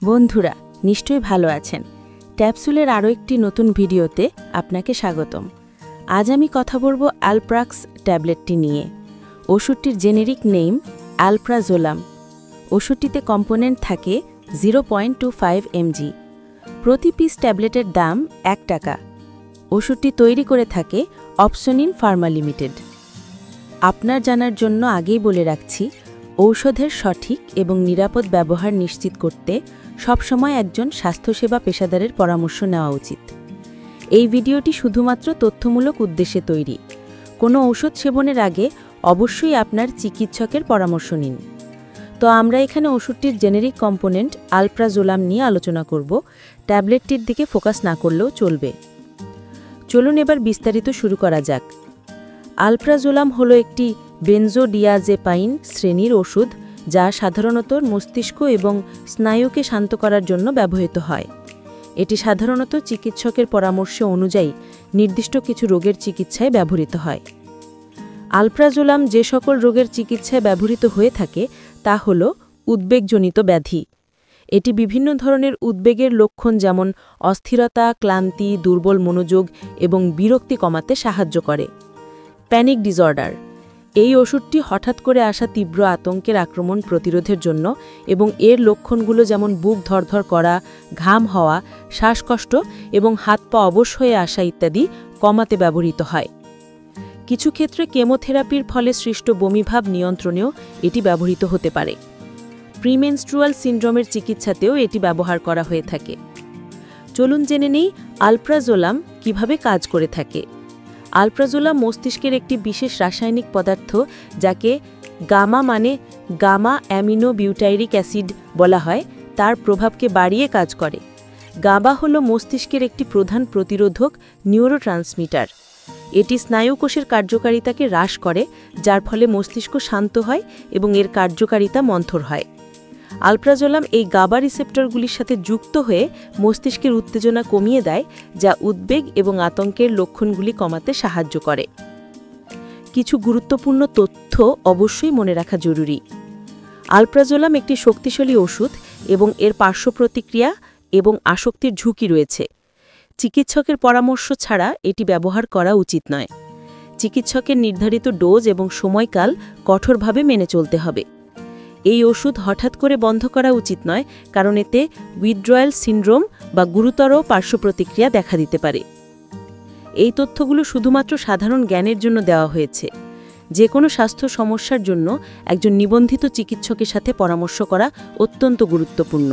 বন্ধুরা নিশ্চয়ই ভালো আছেন। ট্যাপসুলের আরও একটি নতুন ভিডিওতে আপনাকে স্বাগতম। আজ আমি কথা বলবো অ্যালপ্রাক্স ট্যাবলেটটি নিয়ে। ওষুধটির জেনেরিক নেম অ্যালপ্রাজোলাম। ওষুধটিতে কম্পোনেন্ট থাকে 0.25 mg। প্রতি পিস ট্যাবলেটের দাম 1 টাকা। ওষুধটি তৈরি করে থাকে অপসনিন ফার্মা লিমিটেড। আপনার জানার জন্য আগেই বলে রাখছি, ঔষধের সঠিক এবং নিরাপদ ব্যবহার নিশ্চিত করতে সবসময় একজন স্বাস্থ্যসেবা পেশাদারের পরামর্শ নেওয়া উচিত। এই ভিডিওটি শুধুমাত্র তথ্যমূলক উদ্দেশ্যে তৈরি। কোনো ঔষধ সেবনের আগে অবশ্যই আপনার চিকিৎসকের পরামর্শ নিন। তো আমরা এখানে ওষুধটির জেনেরিক কম্পোনেন্ট অ্যালপ্রাজোলাম নিয়ে আলোচনা করব। ট্যাবলেটটির দিকে ফোকাস না করলেও চলবে। চলুন এবার বিস্তারিত শুরু করা যাক। অ্যালপ্রাজোলাম হলো একটি বেনজোডিয়াজেপাইন শ্রেণীর ওষুধ, যা সাধারণত মস্তিষ্ক এবং স্নায়ুকে শান্ত করার জন্য ব্যবহৃত হয়। এটি সাধারণত চিকিৎসকের পরামর্শ অনুযায়ী নির্দিষ্ট কিছু রোগের চিকিৎসায় ব্যবহৃত হয়। অ্যালপ্রাজোলাম যে সকল রোগের চিকিৎসায় ব্যবহৃত হয়ে থাকে তা হল উদ্বেগজনিত ব্যাধি। এটি বিভিন্ন ধরনের উদ্বেগের লক্ষণ যেমন অস্থিরতা, ক্লান্তি, দুর্বল মনোযোগ এবং বিরক্তি কমাতে সাহায্য করে। প্যানিক ডিসঅর্ডার, এই ওষুধটি হঠাৎ করে আসা তীব্র আতঙ্কের আক্রমণ প্রতিরোধের জন্য এবং এর লক্ষণগুলো যেমন বুক ধরধর করা, ঘাম হওয়া, শ্বাসকষ্ট এবং হাত পা অবশ হয়ে আসা ইত্যাদি কমাতে ব্যবহৃত হয়। কিছু ক্ষেত্রে কেমোথেরাপির ফলে সৃষ্ট বমিভাব নিয়ন্ত্রণেও এটি ব্যবহৃত হতে পারে। প্রিমেনস্ট্রুয়াল সিনড্রোমের চিকিৎসাতেও এটি ব্যবহার করা হয়ে থাকে। চলুন জেনে নেই অ্যালপ্রাজোলাম কিভাবে কাজ করে থাকে। অ্যালপ্রাজোলাম মস্তিষ্কের একটি বিশেষ রাসায়নিক পদার্থ, যাকে গামা মানে গামা অ্যামিনো বিউটাইরিক অ্যাসিড বলা হয়, তার প্রভাবকে বাড়িয়ে কাজ করে। গাবা হল মস্তিষ্কের একটি প্রধান প্রতিরোধক নিউরোট্রান্সমিটার। এটি স্নায়ুকোষের কার্যকারিতাকে হ্রাস করে, যার ফলে মস্তিষ্ক শান্ত হয় এবং এর কার্যকারিতা মন্থর হয়। অ্যালপ্রাজোলাম এই গাবা রিসেপ্টরগুলির সাথে যুক্ত হয়ে মস্তিষ্কের উত্তেজনা কমিয়ে দেয়, যা উদ্বেগ এবং আতঙ্কের লক্ষণগুলি কমাতে সাহায্য করে। কিছু গুরুত্বপূর্ণ তথ্য অবশ্যই মনে রাখা জরুরি। অ্যালপ্রাজোলাম একটি শক্তিশালী ওষুধ এবং এর পার্শ্ব প্রতিক্রিয়া এবং আসক্তির ঝুঁকি রয়েছে। চিকিৎসকের পরামর্শ ছাড়া এটি ব্যবহার করা উচিত নয়। চিকিৎসকের নির্ধারিত ডোজ এবং সময়কাল কঠোরভাবে মেনে চলতে হবে। এই ওষুধ হঠাৎ করে বন্ধ করা উচিত নয়, কারণ এতে উইথড্রয়াল সিনড্রোম বা গুরুতর পার্শ্বপ্রতিক্রিয়া দেখা দিতে পারে। এই তথ্যগুলো শুধুমাত্র সাধারণ জ্ঞানের জন্য দেওয়া হয়েছে। যে কোনো স্বাস্থ্য সমস্যার জন্য একজন নিবন্ধিত চিকিৎসকের সাথে পরামর্শ করা অত্যন্ত গুরুত্বপূর্ণ।